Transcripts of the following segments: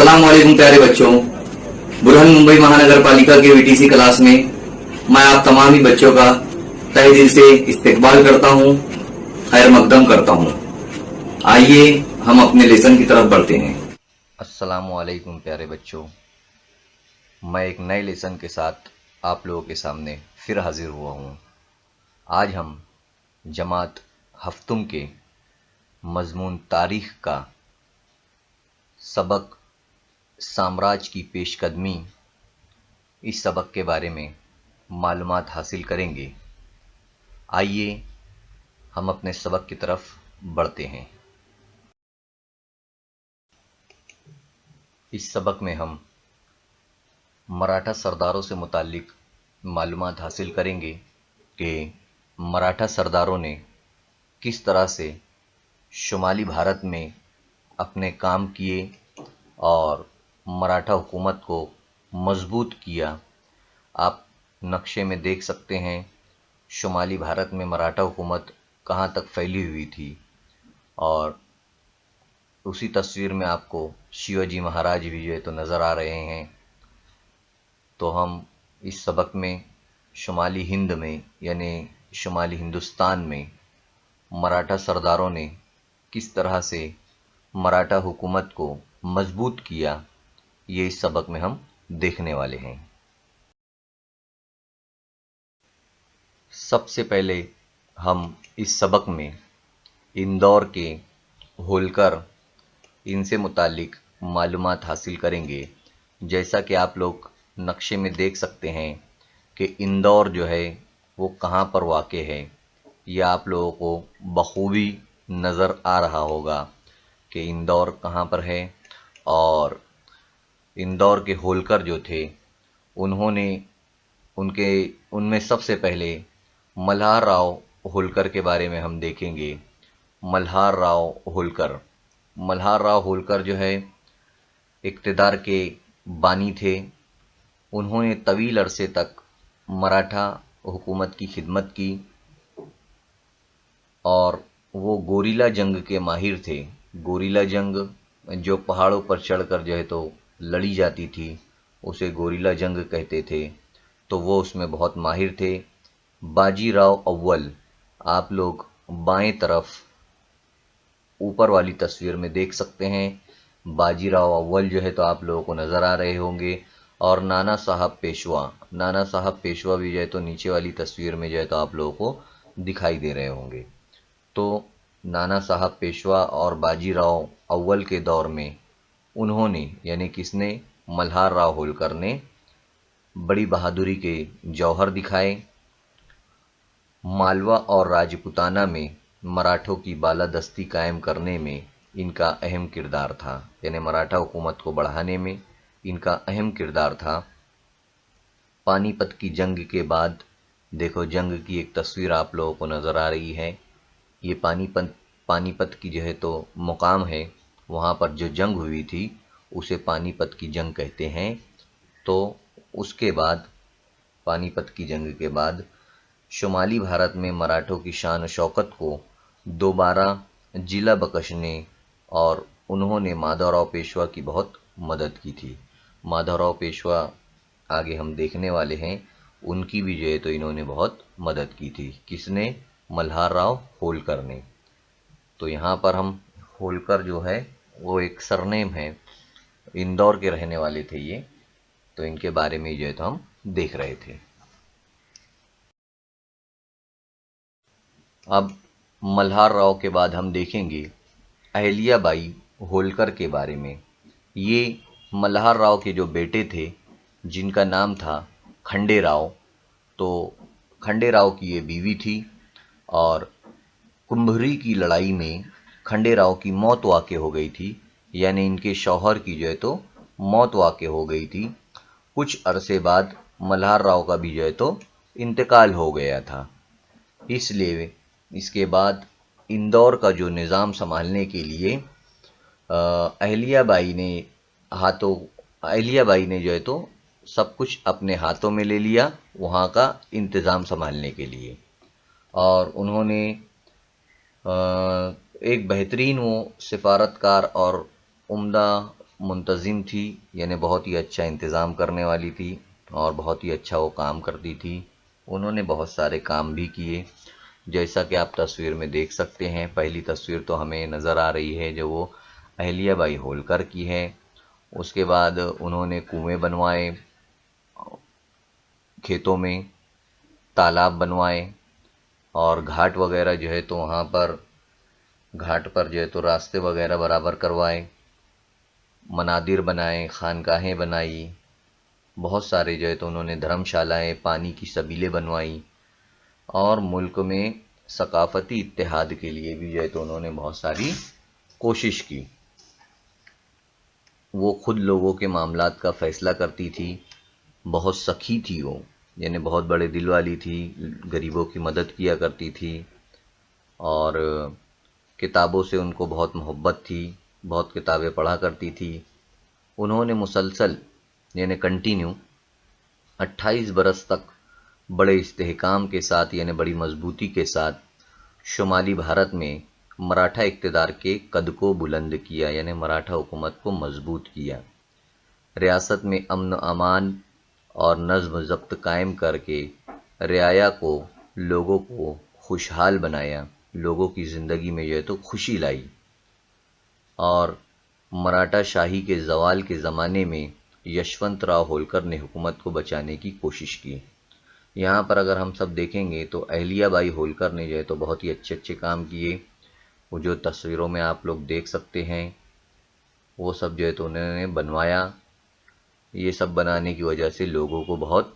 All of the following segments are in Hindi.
अस्सलाम वालेकुम प्यारे बच्चों। बुरहान मुंबई महानगर पालिका के वीटीसी क्लास में मैं आप तमाम ही बच्चों का तहे दिल से इस्तकबाल करता हूं, खैर मकदम करता हूं। आइए हम अपने लेसन की तरफ बढ़ते हैं। अस्सलाम वालेकुम प्यारे बच्चों, मैं एक नए लेसन के साथ आप लोगों के सामने फिर हाजिर हुआ हूँ। आज हम जमात हफ्तुम के मजमून तारीख का सबक साम्राज्य की पेशकदमी, इस सबक के बारे में मालूमात हासिल करेंगे। आइए हम अपने सबक की तरफ बढ़ते हैं। इस सबक में हम मराठा सरदारों से मुताल्लिक मालूमात हासिल करेंगे कि मराठा सरदारों ने किस तरह से शुमाली भारत में अपने काम किए और मराठा हुकूमत को मजबूत किया। आप नक्शे में देख सकते हैं शुमाली भारत में मराठा हुकूमत कहाँ तक फैली हुई थी, और उसी तस्वीर में आपको शिवाजी महाराज भी जो है तो नज़र आ रहे हैं। तो हम इस सबक में शुमाली हिंद में यानी शुमाली हिंदुस्तान में मराठा सरदारों ने किस तरह से मराठा हुकूमत को मजबूत किया, ये इस सबक में हम देखने वाले हैं। सबसे पहले हम इस सबक में इंदौर के होलकर, इनसे मुताल्लिक मालूमात हासिल करेंगे। जैसा कि आप लोग नक्शे में देख सकते हैं कि इंदौर जो है वो कहाँ पर वाक़ है, यह आप लोगों को बखूबी नज़र आ रहा होगा कि इंदौर कहाँ पर है। और इंदौर के होलकर जो थे, उन्होंने उनमें सबसे पहले मल्हार राव होलकर के बारे में हम देखेंगे। मल्हार राव होलकर जो है इक़्तिदार के बानी थे। उन्होंने तवील अरसे तक मराठा हुकूमत की खिदमत की और वो गोरिल्ला जंग के माहिर थे। गोरिल्ला जंग जो पहाड़ों पर चढ़कर जो है तो लड़ी जाती थी, उसे गोरिल्ला जंग कहते थे, तो वो उसमें बहुत माहिर थे। बाजीराव अव्वल, आप लोग बाएं तरफ ऊपर वाली तस्वीर में देख सकते हैं, बाजीराव अव्वल जो है तो आप लोगों को नज़र आ रहे होंगे। और नाना साहब पेशवा भी जो है तो नीचे वाली तस्वीर में जो है तो आप लोगों को दिखाई दे रहे होंगे। तो नाना साहब पेशवा और बाजीराव अव्वल के दौर में उन्होंने, यानी किसने, मल्हार राव होलकर ने बड़ी बहादुरी के जौहर दिखाए। मालवा और राजपूताना में मराठों की बालादस्ती कायम करने में इनका अहम किरदार था, यानी मराठा हुकूमत को बढ़ाने में इनका अहम किरदार था। पानीपत की जंग के बाद, देखो जंग की एक तस्वीर आप लोगों को नज़र आ रही है, ये पानीपत की जो है तो मुकाम है, वहाँ पर जो जंग हुई थी उसे पानीपत की जंग कहते हैं। तो उसके बाद, पानीपत की जंग के बाद शुमाली भारत में मराठों की शान और शौकत को दोबारा जिला बख्शने और उन्होंने माधवराव पेशवा की बहुत मदद की थी। माधवराव पेशवा आगे हम देखने वाले हैं, उनकी भी जो है तो इन्होंने बहुत मदद की थी। किसने? मल्हार राव होलकर ने। तो यहाँ पर हम होलकर जो है वो एक सरनेम है, इंदौर के रहने वाले थे ये, तो इनके बारे में जो है तो हम देख रहे थे। अब मल्हार राव के बाद हम देखेंगे अहिल्याबाई होलकर के बारे में। ये मल्हार राव के जो बेटे थे, जिनका नाम था खंडेराव, तो खंडेराव की ये बीवी थी और कुंभरी की लड़ाई में खंडेराव की मौत वाक़ई हो गई थी, यानी इनके शौहर की जो है तो मौत वाक़ई हो गई थी। कुछ अरसे बाद मल्हार राव का भी जो है तो इंतकाल हो गया था। इसलिए इसके बाद इंदौर का जो निज़ाम संभालने के लिए अहिल्याबाई ने जो है तो सब कुछ अपने हाथों में ले लिया वहाँ का इंतज़ाम संभालने के लिए। और उन्होंने एक बेहतरीन वो सिफारतकार और उम्दा मुंतज़िम थी, यानी बहुत ही अच्छा इंतज़ाम करने वाली थी और बहुत ही अच्छा वो काम करती थी। उन्होंने बहुत सारे काम भी किए, जैसा कि आप तस्वीर में देख सकते हैं। पहली तस्वीर तो हमें नज़र आ रही है जो वो अहिल्याबाई होलकर की है। उसके बाद उन्होंने कुएं बनवाए, खेतों में तालाब बनवाए और घाट वगैरह जो है तो वहाँ पर घाट पर जो है तो रास्ते वगैरह बराबर करवाए, मनादिर बनाए, खानकाहें बनाई, बहुत सारे जो है तो उन्होंने धर्मशालाएं, पानी की सबीलें बनवाई और मुल्क में सकाफती इत्तेहाद के लिए भी जो है तो उन्होंने बहुत सारी कोशिश की। वो खुद लोगों के मामलात का फैसला करती थी, बहुत सखी थी वो, यानी बहुत बड़े दिल वाली थी, गरीबों की मदद किया करती थी और किताबों से उनको बहुत मोहब्बत थी, बहुत किताबें पढ़ा करती थी। उन्होंने मुसलसल यानी कंटिन्यू 28 बरस तक बड़े इस्तेहकाम के साथ यानी बड़ी मजबूती के साथ शुमाली भारत में मराठा इक़्तिदार के कद को बुलंद किया, यानी मराठा हुकूमत को मजबूत किया। रियासत में अमन अमान और नज़्म ज़ब्त कायम करके रियाया को, लोगों को खुशहाल बनाया, लोगों की ज़िंदगी में जो है तो खुशी लाई और मराठा शाही के ज़वाल के ज़माने में यशवंतराव होलकर ने हुकूमत को बचाने की कोशिश की। यहाँ पर अगर हम सब देखेंगे तो अहिल्याबाई होलकर ने जो है तो बहुत ही अच्छे अच्छे काम किए। वो जो तस्वीरों में आप लोग देख सकते हैं वो सब जो है तो उन्होंने बनवाया। ये सब बनाने की वजह से लोगों को बहुत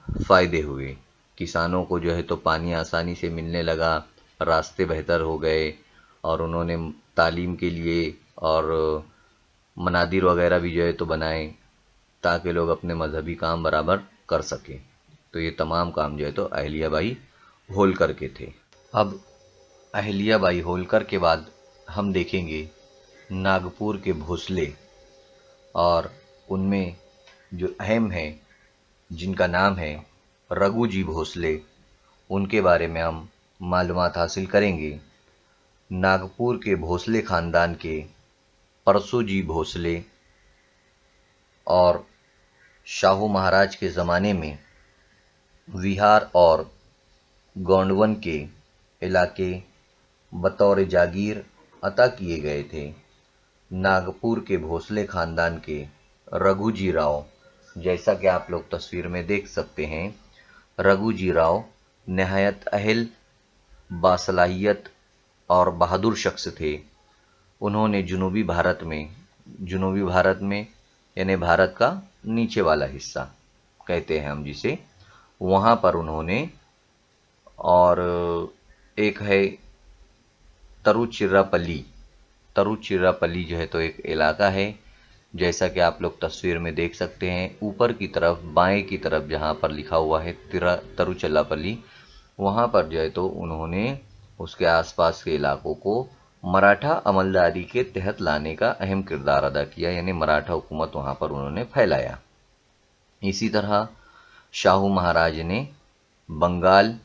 फ़ायदे हुए। किसानों को जो है तो पानी आसानी से मिलने लगा, रास्ते बेहतर हो गए और उन्होंने तालीम के लिए और मनादिर वगैरह भी जो है तो बनाए ताकि लोग अपने मजहबी काम बराबर कर सकें। तो ये तमाम काम जो है तो अहिल्याबाई होलकर के थे। अब अहिल्याबाई होलकर के बाद हम देखेंगे नागपुर के भोसले और उनमें जो अहम हैं जिनका नाम है रघुजी भोसले, उनके बारे में हम मालूमात हासिल करेंगे। नागपुर के भोसले ख़ानदान के परसोजी भोसले और शाहू महाराज के ज़माने में विहार और गोंडवन के इलाके बतौर जागीर अता किए गए थे। नागपुर के भोसले ख़ानदान के रघुजी राव, जैसा कि आप लोग तस्वीर में देख सकते हैं, रघुजी राव नहायत अहल, बासलाहियत और बहादुर शख्स थे। उन्होंने जनूबी भारत में यानी भारत का नीचे वाला हिस्सा कहते हैं हम जिसे, वहाँ पर उन्होंने, और एक है तरुचिरापल्ली जो है तो एक इलाका है, जैसा कि आप लोग तस्वीर में देख सकते हैं। ऊपर की तरफ बाएं की तरफ जहाँ पर लिखा हुआ है तरुचिरापल्ली, वहाँ पर जो है तो उन्होंने उसके आसपास के इलाकों को मराठा अमलदारी के तहत लाने का अहम किरदार अदा किया, यानी मराठा हुकूमत वहाँ पर उन्होंने फैलाया। इसी तरह शाहू महाराज ने बंगाल,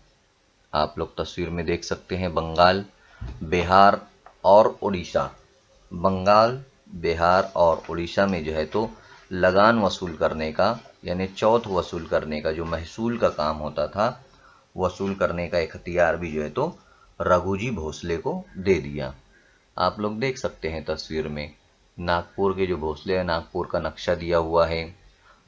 आप लोग तस्वीर में देख सकते हैं, बंगाल, बिहार और उड़ीसा, बंगाल, बिहार और उड़ीसा में जो है तो लगान वसूल करने का यानी चौथ वसूल करने का जो महसूल का काम होता था, वसूल करने का इख्तियार भी जो है तो रघुजी भोसले को दे दिया। आप लोग देख सकते हैं तस्वीर में नागपुर के जो भोसले हैं, नागपुर का नक्शा दिया हुआ है।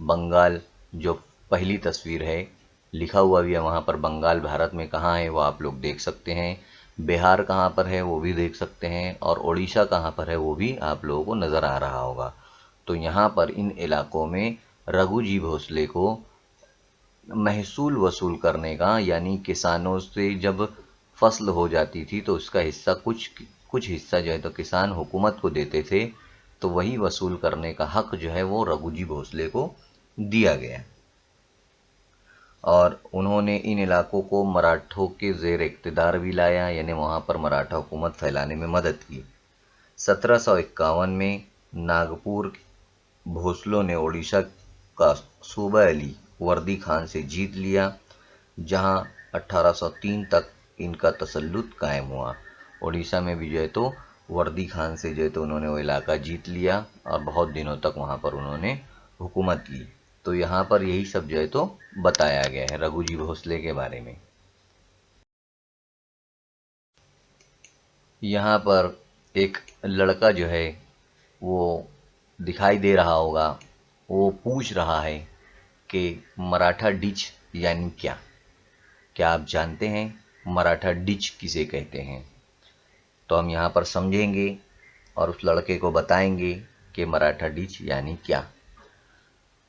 बंगाल जो पहली तस्वीर है, लिखा हुआ भी है वहाँ पर बंगाल भारत में कहाँ है वो आप लोग देख सकते हैं। बिहार कहाँ पर है वो भी देख सकते हैं और उड़ीसा कहाँ पर है वो भी आप लोगों को नज़र आ रहा होगा। तो यहाँ पर इन इलाकों में रघुजी भोसले को महसूल वसूल करने का, यानी किसानों से जब फसल हो जाती थी तो उसका हिस्सा कुछ हिस्सा जो है तो किसान हुकूमत को देते थे, तो वही वसूल करने का हक जो है वो रघुजी भोसले को दिया गया और उन्होंने इन इलाकों को मराठों के ज़ेर इक़्तिदार भी लाया, यानी वहाँ पर मराठा हुकूमत फैलाने में मदद की। 1751 में नागपुर भोसलों ने उड़ीसा का सूबा अली वर्दी खान से जीत लिया, जहाँ 1803 तक इनका तसल्लुत कायम हुआ। उड़ीसा में भी जो है तो वर्दी खान से जो है तो उन्होंने वो इलाका जीत लिया और बहुत दिनों तक वहाँ पर उन्होंने हुकूमत की। तो यहाँ पर यही सब जो है तो बताया गया है रघुजी भोसले के बारे में। यहाँ पर एक लड़का जो है वो दिखाई दे रहा होगा, वो पूछ रहा है कि मराठा डिच यानी क्या। क्या आप जानते हैं मराठा डिच किसे कहते हैं? तो हम यहाँ पर समझेंगे और उस लड़के को बताएंगे कि मराठा डिच यानी क्या।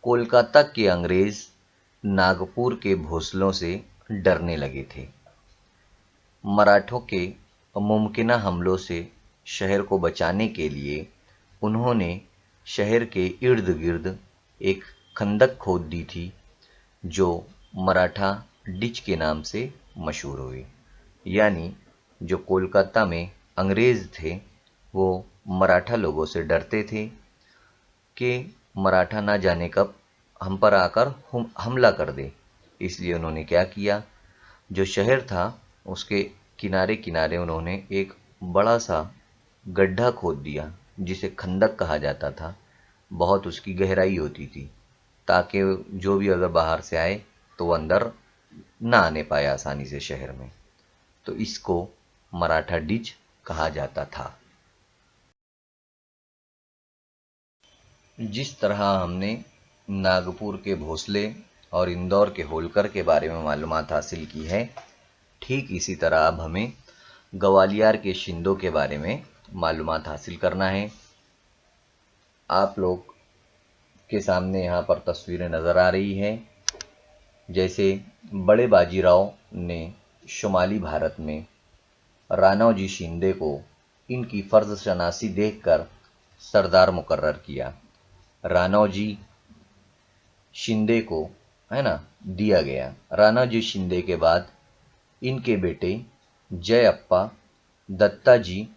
कोलकाता के अंग्रेज नागपुर के भोसलों से डरने लगे थे। मराठों के मुमकिना हमलों से शहर को बचाने के लिए उन्होंने शहर के इर्द गिर्द एक खंदक खोद दी थी, जो मराठा डिच के नाम से मशहूर हुई। यानी जो कोलकाता में अंग्रेज थे वो मराठा लोगों से डरते थे कि मराठा ना जाने कब हम पर आकर हमला कर दे। इसलिए उन्होंने क्या किया, जो शहर था उसके किनारे किनारे उन्होंने एक बड़ा सा गड्ढा खोद दिया, जिसे खंदक कहा जाता था। बहुत उसकी गहराई होती थी ताकि जो भी अगर बाहर से आए तो वो अंदर ना आने पाए आसानी से शहर में। तो इसको मराठा डिच कहा जाता था। जिस तरह हमने नागपुर के भोसले और इंदौर के होलकर के बारे में मालूमात हासिल की है, ठीक इसी तरह अब हमें ग्वालियर के शिंदों के बारे में मालूमात हासिल करना है। आप लोग के सामने यहाँ पर तस्वीरें नज़र आ रही है। जैसे बड़े बाजीराव ने शुमाली भारत में राणोजी शिंदे को इनकी फर्ज शनासी देखकर सरदार मुकर्रर किया। राणोजी शिंदे को है ना दिया गया। राणोजी शिंदे के बाद इनके बेटे जयप्पा, दत्ताजी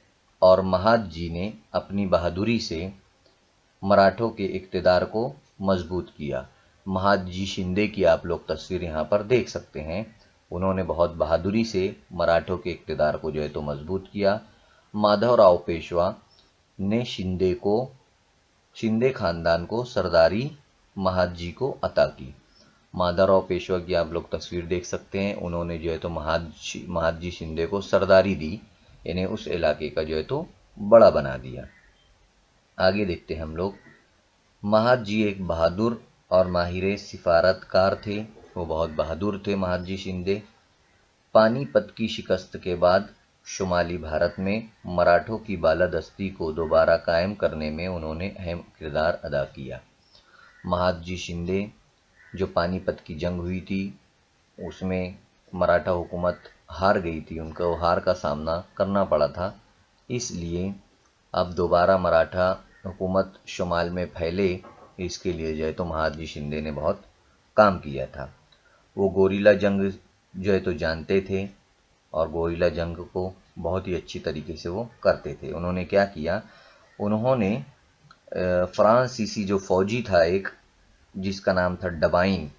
और महादजी ने अपनी बहादुरी से मराठों के इक़्तिदार को मजबूत किया। महादजी शिंदे की आप लोग तस्वीर यहाँ पर देख सकते हैं। उन्होंने बहुत बहादुरी से मराठों के इक़्तिदार को जो है तो मजबूत किया। माधवराव पेशवा ने शिंदे खानदान को सरदारी महादजी को अता की। माधवराव पेशवा की आप लोग तस्वीर देख सकते हैं। उन्होंने जो है तो महादजी शिंदे को सरदारी दी, यानी उस इलाके का जो है तो बड़ा बना दिया। आगे देखते हैं हम लोग। महादजी एक बहादुर और माहिर सिफारतकार थे। वो बहुत बहादुर थे महादजी शिंदे। पानीपत की शिकस्त के बाद शुमाली भारत में मराठों की बालादस्ती को दोबारा कायम करने में उन्होंने अहम किरदार अदा किया। महादजी शिंदे जो पानीपत की जंग हुई थी उसमें मराठा हुकूमत हार गई थी, उनको हार का सामना करना पड़ा था। इसलिए अब दोबारा मराठा हुकूमत शुमाल में फैले, इसके लिए जो है तो महादजी शिंदे ने बहुत काम किया था। वो गोरिल्ला जंग जो है तो जानते थे और गोरिल्ला जंग को बहुत ही अच्छी तरीके से वो करते थे। उन्होंने क्या किया, उन्होंने फ्रांसीसी जो फौजी था एक, जिसका नाम था डबाइन,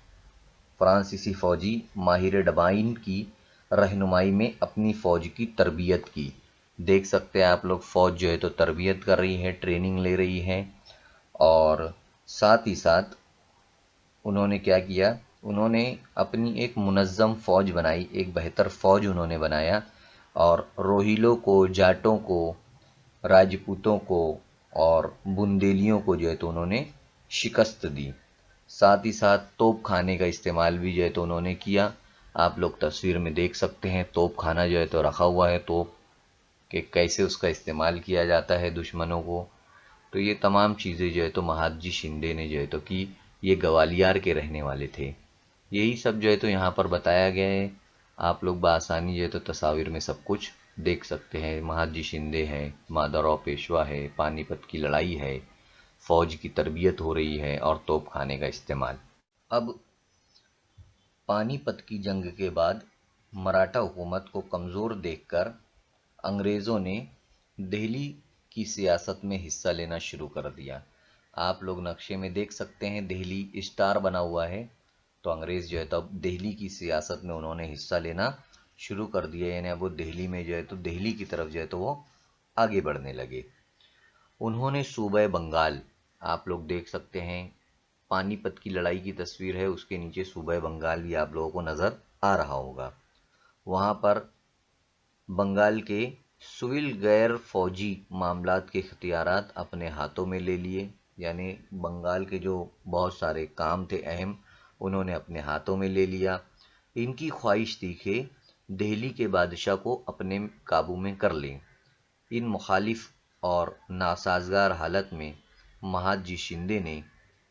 फ्रांसीसी फौजी माहिर डबाइन की रहनुमाई में अपनी फ़ौज की तरबियत की। देख सकते हैं आप लोग, फ़ौज जो है तो तरबियत कर रही है, ट्रेनिंग ले रही है। और साथ ही साथ उन्होंने क्या किया, उन्होंने अपनी एक मुनज़्ज़म फ़ौज बनाई, एक बेहतर फ़ौज उन्होंने बनाया और रोहिलों को, जाटों को, राजपूतों को और बुंदेलियों को जो है तो उन्होंने शिकस्त दी। साथ ही साथ तोप खाने का इस्तेमाल भी जो है तो उन्होंने किया। आप लोग तस्वीर में देख सकते हैं तोप खाना जो है तो रखा हुआ है, तोप कि कैसे उसका इस्तेमाल किया जाता है दुश्मनों को। तो ये तमाम चीज़ें जो है तो महादजी शिंदे ने जो है तो की। ये ग्वालियर के रहने वाले थे। यही सब जो है तो यहाँ पर बताया गया है। आप लोग बआसानी जो है तो तस्वीर में सब कुछ देख सकते हैं। महादजी शिंदे हैं, माधवराव पेशवा है, पानीपत की लड़ाई है, फ़ौज की तरबियत हो रही है और तोप खाने का इस्तेमाल। अब पानीपत की जंग के बाद मराठा हुकूमत को कमज़ोर देखकर अंग्रेज़ों ने दिल्ली की सियासत में हिस्सा लेना शुरू कर दिया। आप लोग नक्शे में देख सकते हैं दिल्ली स्टार बना हुआ है। तो अंग्रेज़ जो है तो अब दिल्ली की सियासत में उन्होंने हिस्सा लेना शुरू कर दिया, यानी अब वो दिल्ली में जो है तो दिल्ली की तरफ जो है तो वो आगे बढ़ने लगे। उन्होंने सूबे बंगाल, आप लोग देख सकते हैं पानीपत की लड़ाई की तस्वीर है, उसके नीचे सूबे बंगाल भी आप लोगों को नज़र आ रहा होगा। वहाँ पर बंगाल के सिविल गैर फौजी मामलात के इख्तियारात अपने हाथों में ले लिए, यानी बंगाल के जो बहुत सारे काम थे अहम, उन्होंने अपने हाथों में ले लिया। इनकी ख्वाहिश थी कि दिल्ली के बादशाह को अपने काबू में कर लें। इन मुखालिफ और नासाजगार हालत में महादजी शिंदे ने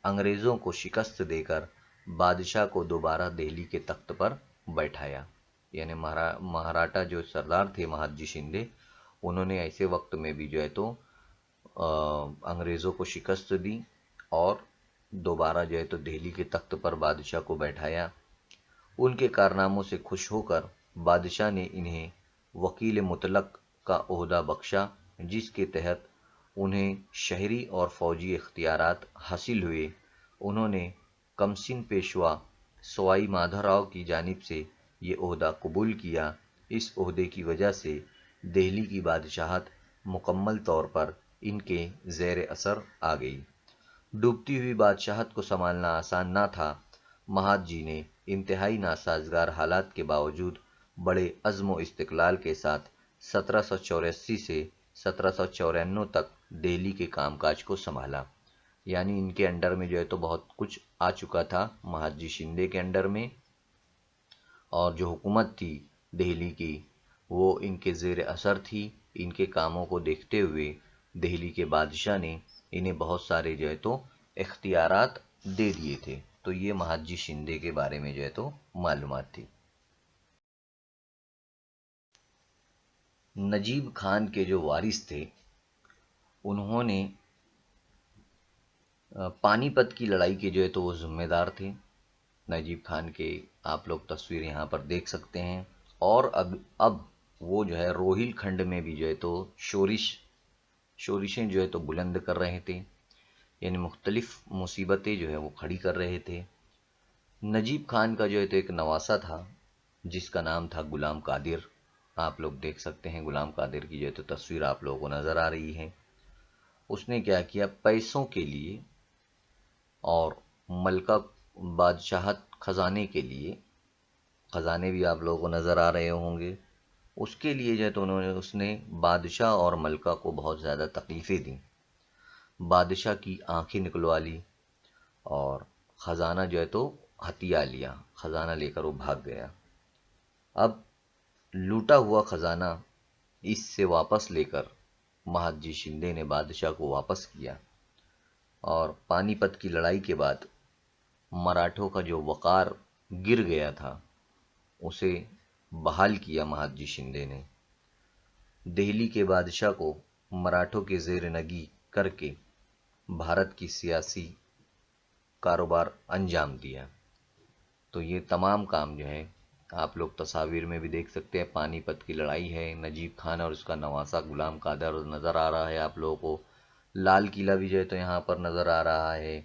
अंग्रेज़ों को शिकस्त देकर बादशाह को दोबारा दिल्ली के तख्त पर बैठाया। यानी महाराठा जो सरदार थे महादजी शिंदे, उन्होंने ऐसे वक्त में भी जो है तो अंग्रेज़ों को शिकस्त दी और दोबारा जो है तो दिल्ली के तख्त पर बादशाह को बैठाया। उनके कारनामों से खुश होकर बादशाह ने इन्हें वकील मुतलक का ओहदा बख्शा, जिसके तहत उन्हें शहरी और फौजी इख्तियारात हासिल हुए। उन्होंने कमसिन पेशवा सवाई माधवराव की जानिब से ये ओहदा कबूल किया। इस ओहदे की वजह से दिल्ली की बादशाहत मुकम्मल तौर पर इनके ज़ेर असर आ गई। डूबती हुई बादशाहत को संभालना आसान ना था। महादजी ने इंतहाई नासाजगार हालात के बावजूद बड़े अज़्म व इस्तिक़लाल के साथ 1784 से 1794 तक दिल्ली के कामकाज को संभाला। यानी इनके अंडर में जो है तो बहुत कुछ आ चुका था महादजी शिंदे के अंडर में, और जो हुकूमत थी दिल्ली की वो इनके ज़ेर असर थी। इनके कामों को देखते हुए दिल्ली के बादशाह ने इन्हें बहुत सारे जो है तो इख्तियारात दे दिए थे। तो ये महादजी शिंदे के बारे में जो है तो मालूमात थी। नजीब खान के जो वारिस थे, उन्होंने पानीपत की लड़ाई के जो है तो वो जिम्मेदार थे। नजीब खान के आप लोग तस्वीर यहाँ पर देख सकते हैं। और अब वो जो है रोहिल खंड में भी जो है तो शोरिशें जो है तो बुलंद कर रहे थे, यानी मुख्तलिफ मुसीबतें जो है वो खड़ी कर रहे थे। नजीब खान का जो है तो एक नवासा था जिसका नाम था गुलाम कादिर। आप लोग देख सकते हैं गुलाम कादिर की जो है तो तस्वीर आप लोगों को नज़र आ रही है। उसने क्या किया, पैसों के लिए और मलका बादशाहत खजाने के लिए, खजाने भी आप लोगों को नज़र आ रहे होंगे, उसके लिए जो है तो उसने बादशाह और मलका को बहुत ज़्यादा तकलीफ़ें दी। बादशाह की आंखें निकलवा ली और ख़जाना जो है तो हथिया लिया, ख़जाना लेकर वो भाग गया। अब लूटा हुआ ख़जाना इससे वापस लेकर महादजी शिंदे ने बादशाह को वापस किया और पानीपत की लड़ाई के बाद मराठों का जो वक़ार गिर गया था उसे बहाल किया महादजी शिंदे ने। दिल्ली के बादशाह को मराठों के ज़ेर नगी करके भारत की सियासी कारोबार अंजाम दिया। तो ये तमाम काम जो है आप लोग तस्वीर में भी देख सकते हैं। पानीपत की लड़ाई है, नजीब खान और उसका नवासा गुलाम कादर नज़र आ रहा है आप लोगों को, लाल किला भी जो है तो यहाँ पर नज़र आ रहा है।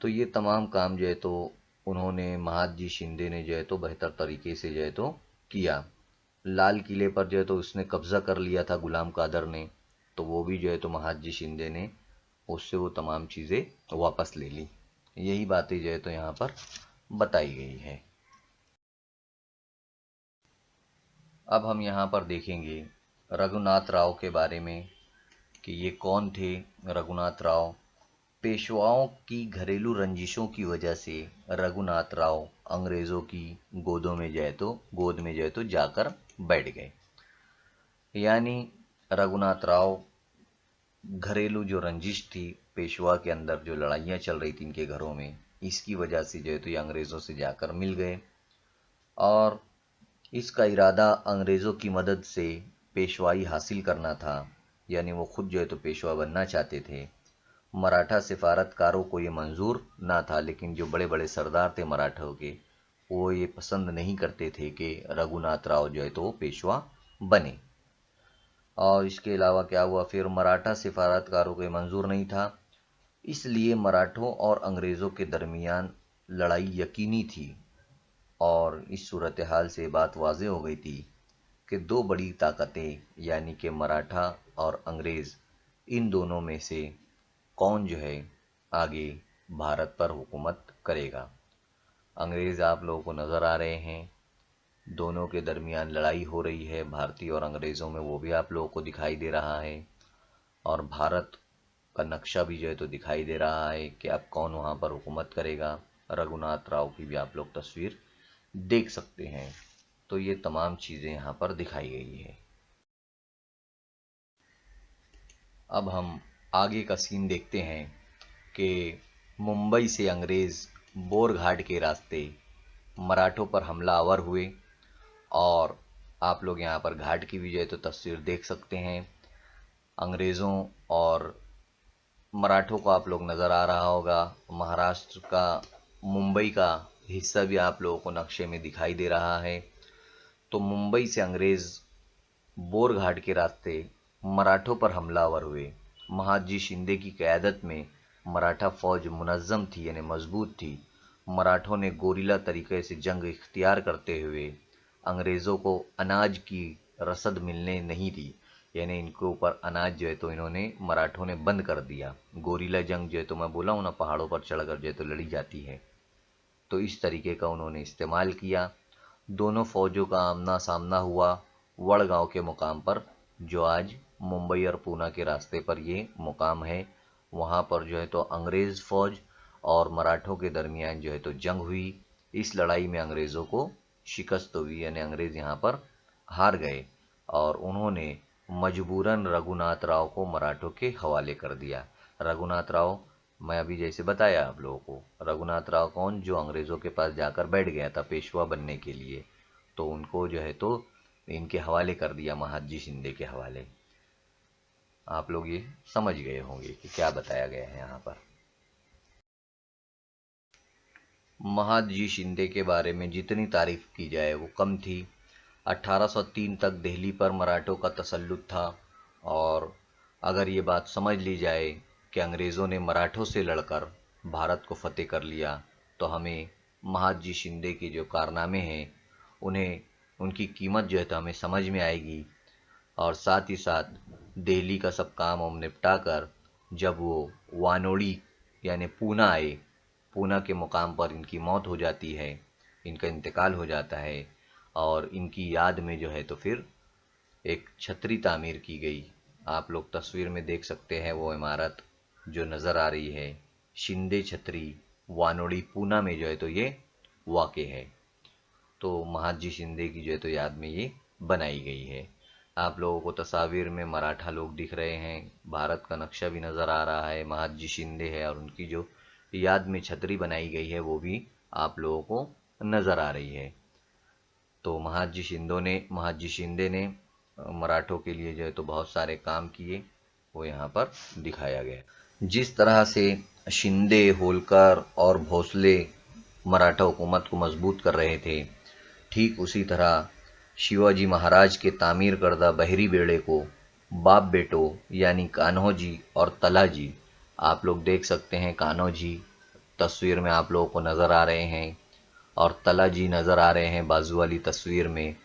तो ये तमाम काम जो है तो उन्होंने महादजी शिंदे ने जो है तो बेहतर तरीके से जो है तो किया। लाल किले पर जो है तो उसने कब्ज़ा कर लिया था गुलाम कादर ने, तो वो भी जो है तो महादजी शिंदे ने उससे वो तमाम चीज़ें वापस ले ली। यही बातें जो है तो यहाँ पर बताई गई है। अब हम यहाँ पर देखेंगे रघुनाथ राव के बारे में कि ये कौन थे। रघुनाथ राव, पेशवाओं की घरेलू रंजिशों की वजह से रघुनाथ राव अंग्रेज़ों की गोद में जो है तो जाकर बैठ गए। यानी रघुनाथ राव घरेलू जो रंजिश थी पेशवा के अंदर, जो लड़ाइयाँ चल रही थी इनके घरों में, इसकी वजह से जो है तो ये अंग्रेज़ों से जाकर मिल गए और इसका इरादा अंग्रेज़ों की मदद से पेशवाई हासिल करना था। यानी वो खुद जो है तो पेशवा बनना चाहते थे। मराठा सिफारतकारों को ये मंजूर ना था, लेकिन जो बड़े बड़े सरदार थे मराठों के, वो ये पसंद नहीं करते थे कि रघुनाथ राव जो है तो वो पेशवा बने। और इसके अलावा क्या हुआ, फिर मराठा सिफारतकारों को ये मंजूर नहीं था, इसलिए मराठों और अंग्रेज़ों के दरमियान लड़ाई यकीनी थी। और इस सूरत हाल से बात वाज़ेह हो गई थी कि दो बड़ी ताकतें यानी कि मराठा और अंग्रेज़, इन दोनों में से कौन जो है आगे भारत पर हुकूमत करेगा। अंग्रेज़ आप लोगों को नज़र आ रहे हैं, दोनों के दरमियान लड़ाई हो रही है भारतीय और अंग्रेज़ों में, वो भी आप लोगों को दिखाई दे रहा है। और भारत का नक्शा भी जो है तो दिखाई दे रहा है कि अब कौन वहाँ पर हुकूमत करेगा। रघुनाथ राव की भी आप लोग तस्वीर देख सकते हैं। तो ये तमाम चीज़ें यहाँ पर दिखाई गई है। अब हम आगे का सीन देखते हैं कि मुंबई से अंग्रेज़ बोरघाट के रास्ते मराठों पर हमलावर हुए। और आप लोग यहाँ पर घाट की भी जो है तो तस्वीर देख सकते हैं। अंग्रेज़ों और मराठों को आप लोग नज़र आ रहा होगा। महाराष्ट्र का मुंबई का हिस्सा भी आप लोगों को नक्शे में दिखाई दे रहा है। तो मुंबई से अंग्रेज़ बोरघाट के रास्ते मराठों पर हमलावर हुए। महादजी शिंदे की क़यादत में मराठा फ़ौज मुनज़्ज़म थी, यानी मजबूत थी। मराठों ने गोरिल्ला तरीके से जंग इख्तियार करते हुए अंग्रेज़ों को अनाज की रसद मिलने नहीं दी, यानी इनके ऊपर अनाज जो है तो इन्होंने मराठों ने बंद कर दिया। गोरिल्ला जंग जो है तो मैं बोला हूँ ना, पहाड़ों पर चढ़कर जो है तो लड़ी जाती है, तो इस तरीके का उन्होंने इस्तेमाल किया। दोनों फ़ौजों का आमना सामना हुआ वड़गांव के मुकाम पर, जो आज मुंबई और पूना के रास्ते पर ये मुकाम है। वहाँ पर जो है तो अंग्रेज़ फ़ौज और मराठों के दरमियान जो है तो जंग हुई। इस लड़ाई में अंग्रेज़ों को शिकस्त हुई, यानी अंग्रेज़ यहाँ पर हार गए और उन्होंने मजबूरन रघुनाथ राव को मराठों के हवाले कर दिया। रघुनाथ राव, मैं अभी जैसे बताया आप लोगों को, रघुनाथ राव कौन, जो अंग्रेज़ों के पास जाकर बैठ गया था पेशवा बनने के लिए, तो उनको जो है तो इनके हवाले कर दिया, महादजी शिंदे के हवाले। आप लोग ये समझ गए होंगे कि क्या बताया गया है यहाँ पर। महादजी शिंदे के बारे में जितनी तारीफ की जाए वो कम थी। 1803 तक दिल्ली पर मराठों का तसल्लुत था। और अगर ये बात समझ ली जाए कि अंग्रेज़ों ने मराठों से लड़कर भारत को फतेह कर लिया, तो हमें महादजी शिंदे के जो कारनामे हैं उन्हें, उनकी कीमत जो है तो हमें समझ में आएगी। और साथ ही साथ दिल्ली का सब काम हम निपटा कर जब वो वानोड़ी यानी पूना आए, पूना के मुकाम पर इनकी मौत हो जाती है, इनका इंतकाल हो जाता है। और इनकी याद में जो है तो फिर एक छतरी तामीर की गई। आप लोग तस्वीर में देख सकते हैं वो इमारत जो नज़र आ रही है, शिंदे छतरी, वानोड़ी पूना में जो है तो ये वाक़ है। तो महादजी शिंदे की जो है तो याद में ये बनाई गई है। आप लोगों को तस्वीर में मराठा लोग दिख रहे हैं, भारत का नक्शा भी नज़र आ रहा है, महादजी शिंदे है और उनकी जो याद में छतरी बनाई गई है वो भी आप लोगों को नज़र आ रही है। तो महादजी शिंदे ने मराठों के लिए जो है तो बहुत सारे काम किए, वो यहाँ पर दिखाया गया। जिस तरह से शिंदे, होलकर और भोसले मराठा हुकूमत को मजबूत कर रहे थे, ठीक उसी तरह शिवाजी महाराज के तामीर करदा बहरी बेड़े को बाप बेटो यानी कान्होजी और तलाजी, आप लोग देख सकते हैं, कान्होजी तस्वीर में आप लोगों को नज़र आ रहे हैं और तलाजी नज़र आ रहे हैं बाजू वाली तस्वीर में,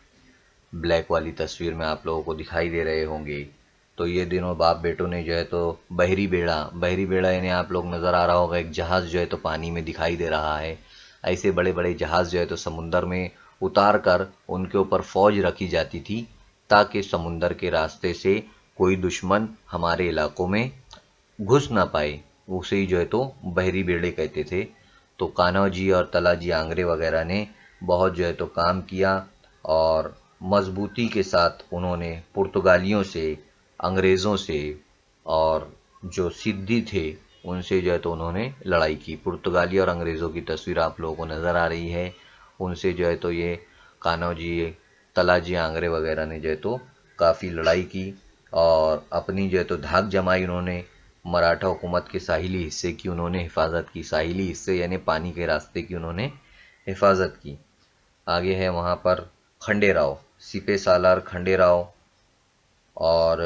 ब्लैक वाली तस्वीर में आप लोगों को दिखाई दे रहे होंगे। तो ये दिनों बाप बेटों ने जो है तो बहरी बेड़ा यानी आप लोग नज़र आ रहा होगा, एक जहाज़ जो है तो पानी में दिखाई दे रहा है। ऐसे बड़े बड़े जहाज़ जो है तो समुंदर में उतार कर उनके ऊपर फ़ौज रखी जाती थी ताकि समुंदर के रास्ते से कोई दुश्मन हमारे इलाकों में घुस ना पाए। उसे ही जो है तो बहरी बेड़े कहते थे। तो कान्होजी और तलाजी आंग्रे वगैरह ने बहुत जो है तो काम किया और मजबूती के साथ उन्होंने पुर्तगालियों से, अंग्रेज़ों से और जो सिद्दी थे उनसे जो है तो उन्होंने लड़ाई की। पुर्तगाली और अंग्रेज़ों की तस्वीर आप लोगों को नज़र आ रही है। उनसे जो है तो ये कान्होजी, तलाजी आंग्रे वगैरह ने जो है तो काफ़ी लड़ाई की और अपनी जो है तो धाक जमाई उन्होंने। मराठा हुकूमत के साहिली हिस्से की उन्होंने हिफाजत की, साहिली हिस्से यानी पानी के रास्ते की उन्होंने हिफाजत की। आगे है वहाँ पर खंडेराव, सिपे सालार खंडेराव और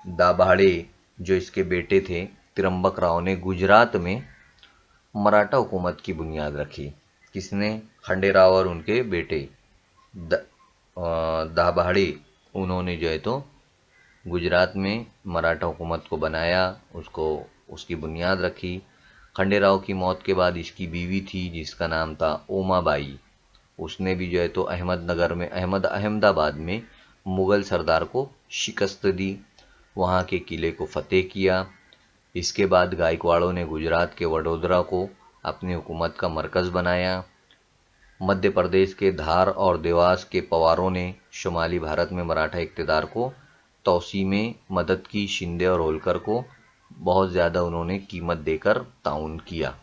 दाभाड़े जो इसके बेटे थे, त्र्यंबक राव ने गुजरात में मराठा हुकूमत की बुनियाद रखी। किसने? खंडेराव और उनके बेटे दाभाड़े उन्होंने जो है तो गुजरात में मराठा हुकूमत को बनाया, उसको उसकी बुनियाद रखी। खंडेराव की मौत के बाद इसकी बीवी थी जिसका नाम था ओमाबाई, उसने भी जो है तो अहमदाबाद में मुगल सरदार को शिकस्त दी, वहाँ के किले को फतेह किया। इसके बाद गायकवाड़ों ने गुजरात के वडोदरा को अपनी हुकूमत का मरकज़ बनाया। मध्य प्रदेश के धार और देवास के पवारों ने शुमाली भारत में मराठा इक़्तिदार को तोसी में मदद की। शिंदे और होलकर को बहुत ज़्यादा उन्होंने कीमत देकर ताउन किया।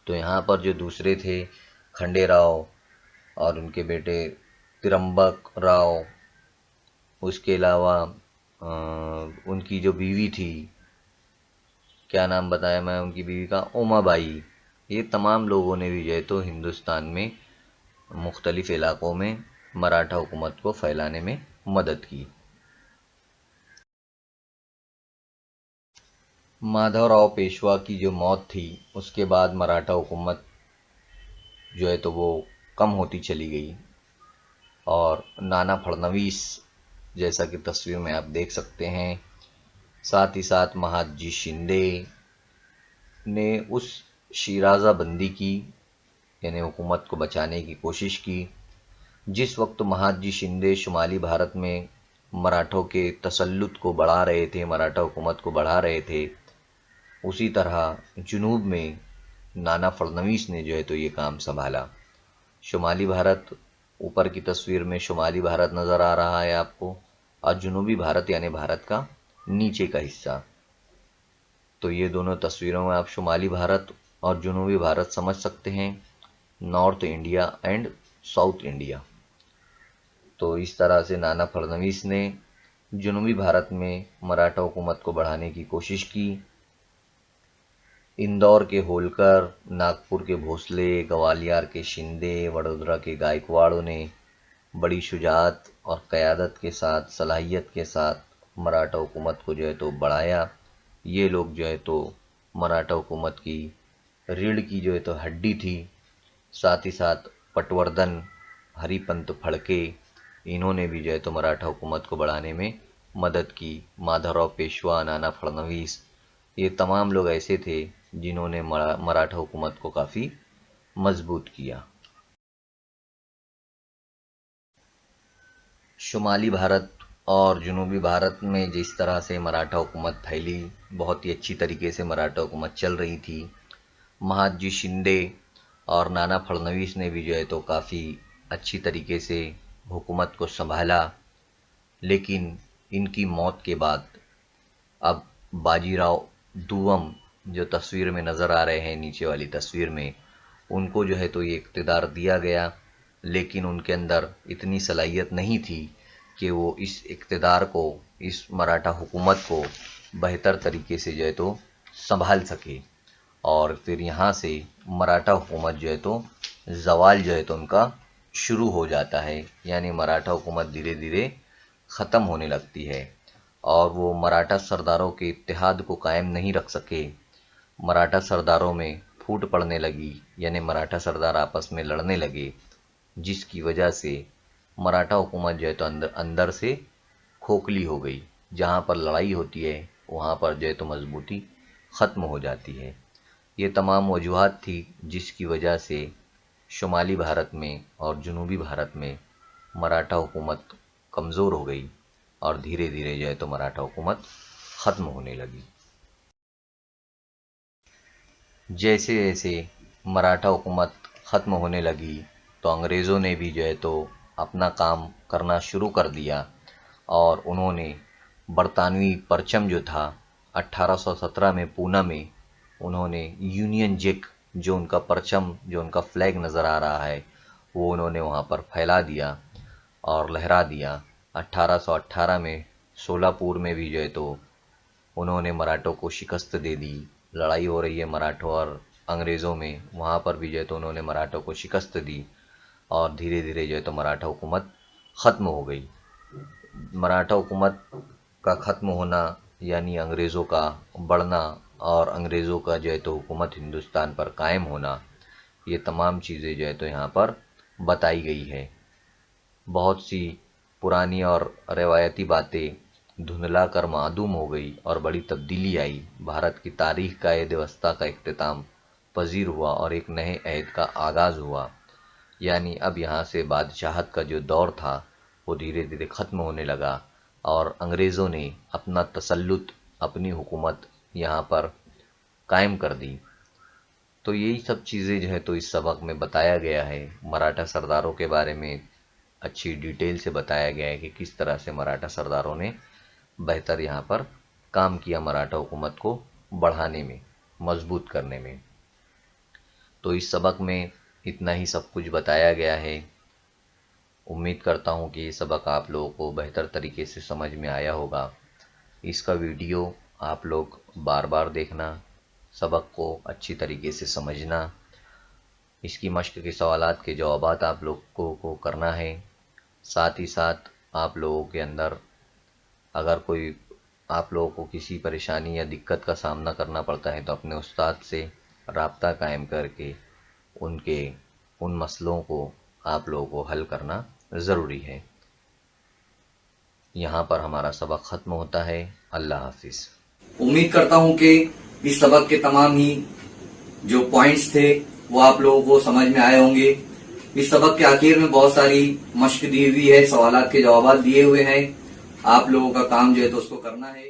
तो यहाँ पर जो दूसरे थे खंडेराव और उनके बेटे तिरंबक राव, उसके अलावा उनकी जो बीवी थी, क्या नाम बताया मैं उनकी बीवी का, ओमाबाई, ये तमाम लोगों ने भी जो है तो हिंदुस्तान में मुख्तलिफ इलाकों में मराठा हुकूमत को फैलाने में मदद की। माधवराव पेशवा की जो मौत थी उसके बाद मराठा हुकूमत जो है तो वो कम होती चली गई और नाना फडणवीस, जैसा कि तस्वीर में आप देख सकते हैं, साथ ही साथ महादजी शिंदे ने उस शिराजा बंदी की, यानी हुकूमत को बचाने की कोशिश की। जिस वक्त महादजी शिंदे शुमाली भारत में मराठों के तसल्लुत को बढ़ा रहे थे, मराठा हुकूमत को बढ़ा रहे थे, उसी तरह जुनूब में नाना फडणवीस ने जो है तो ये काम संभाला। शुमाली भारत, ऊपर की तस्वीर में शुमाली भारत नज़र आ रहा है आपको, और जुनूबी भारत यानी भारत का नीचे का हिस्सा। तो ये दोनों तस्वीरों में आप शुमाली भारत और जुनूबी भारत समझ सकते हैं, north India and south India. तो इस तरह से नाना फडणवीस ने जुनूबी भारत में मराठा हुकूमत को बढ़ाने की कोशिश की। इंदौर के होलकर, नागपुर के भोसले, ग्वालियर के शिंदे, वडोदरा के गायकवाड़ों ने बड़ी शुजाअत और क़यादत के साथ, सलाहियत के साथ मराठा हुकूमत को जो है तो बढ़ाया। ये लोग जो है तो मराठा हुकूमत की रीढ़ की जो है तो हड्डी थी। साथ ही साथ पटवर्धन, हरिपंत फड़के, इन्होंने भी जो है तो मराठा हुकूमत को बढ़ाने में मदद की। माधवराव पेशवा, नाना फडणवीस, ये तमाम लोग ऐसे थे जिन्होंने मराठा हुकूमत को काफ़ी मजबूत किया। शुमाली भारत और जुनूबी भारत में जिस तरह से मराठा हुकूमत फैली, बहुत ही अच्छी तरीके से मराठा हुकूमत चल रही थी। महादजी शिंदे और नाना फडणवीस ने भी जो है तो काफ़ी अच्छी तरीके से हुकूमत को संभाला। लेकिन इनकी मौत के बाद अब बाजीराव दुवम, जो तस्वीर में नज़र आ रहे हैं नीचे वाली तस्वीर में, उनको जो है तो ये इक़्तिदार दिया गया। लेकिन उनके अंदर इतनी सलाहियत नहीं थी कि वो इस इक़्तिदार को, इस मराठा हुकूमत को बेहतर तरीके से जो है तो संभाल सके। और फिर यहाँ से मराठा हुकूमत जो है तो ज़वाल जो है तो उनका शुरू हो जाता है, यानी मराठा हुकूमत धीरे धीरे ख़त्म होने लगती है। और वो मराठा सरदारों के इत्तेहाद को कायम नहीं रख सके। मराठा सरदारों में फूट पड़ने लगी, यानी मराठा सरदार आपस में लड़ने लगे, जिसकी वजह से मराठा हुकूमत जो है तो अंदर से खोखली हो गई। जहाँ पर लड़ाई होती है वहाँ पर जो है तो मजबूती ख़त्म हो जाती है। ये तमाम वजूहात थी जिसकी वजह से शुमाली भारत में और जुनूबी भारत में मराठा हुकूमत कमज़ोर हो गई और धीरे धीरे जो है तो मराठा हुकूमत ख़त्म होने लगी। जैसे जैसे मराठा हुकूमत ख़त्म होने लगी तो अंग्रेज़ों ने भी जो है तो अपना काम करना शुरू कर दिया और उन्होंने बरतानवी परचम जो था 1817 में पूना में उन्होंने यूनियन जैक, जो उनका परचम, जो उनका फ्लैग नज़र आ रहा है, वो उन्होंने वहाँ पर फैला दिया और लहरा दिया। 1818 में सोलापुर में भी जो है तो उन्होंने मराठों को शिकस्त दे दी। लड़ाई हो रही है मराठों और अंग्रेज़ों में, वहाँ पर भी जो है तो उन्होंने मराठों को शिकस्त दी और धीरे धीरे जो है तो मराठा हुकूमत ख़त्म हो गई। मराठा हुकूमत का ख़त्म होना यानी अंग्रेज़ों का बढ़ना और अंग्रेज़ों का जो है तो हुकूमत हिंदुस्तान पर कायम होना, ये तमाम चीज़ें जो है तो यहाँ पर बताई गई है। बहुत सी पुरानी और रवायती बातें धुंधला कर मादूम हो गई और बड़ी तब्दीली आई। भारत की तारीख का ये व्यवस्था का इख्तिताम पजीर हुआ और एक नए अहद का आगाज़ हुआ। यानी अब यहाँ से बादशाहत का जो दौर था वो धीरे धीरे ख़त्म होने लगा और अंग्रेज़ों ने अपना तसल्लुत, अपनी हुकूमत यहाँ पर कायम कर दी। तो यही सब चीज़ें जो है तो इस सबक में बताया गया है। मराठा सरदारों के बारे में अच्छी डिटेल से बताया गया है कि किस तरह से मराठा सरदारों ने बेहतर यहाँ पर काम किया मराठा हुकूमत को बढ़ाने में, मजबूत करने में। तो इस सबक में इतना ही सब कुछ बताया गया है। उम्मीद करता हूँ कि ये सबक आप लोगों को बेहतर तरीके से समझ में आया होगा। इसका वीडियो आप लोग बार बार देखना, सबक को अच्छी तरीके से समझना, इसकी मश्क के सवालात के जवाबात आप लोगों को करना है। साथ ही साथ आप लोगों के अंदर अगर कोई आप लोगों को किसी परेशानी या दिक्कत का सामना करना पड़ता है तो अपने उस्ताद से राब्ता कायम करके उन मसलों को आप लोगों को हल करना ज़रूरी है। यहाँ पर हमारा सबक ख़त्म होता है। अल्लाह हाफिज़। उम्मीद करता हूं कि इस सबक के तमाम ही जो पॉइंट्स थे वो आप लोगों को समझ में आए होंगे। इस सबक के आखिर में बहुत सारी मश्क दी हुई है, सवालात के जवाब दिए हुए हैं। आप लोगों का काम जो है तो उसको करना है।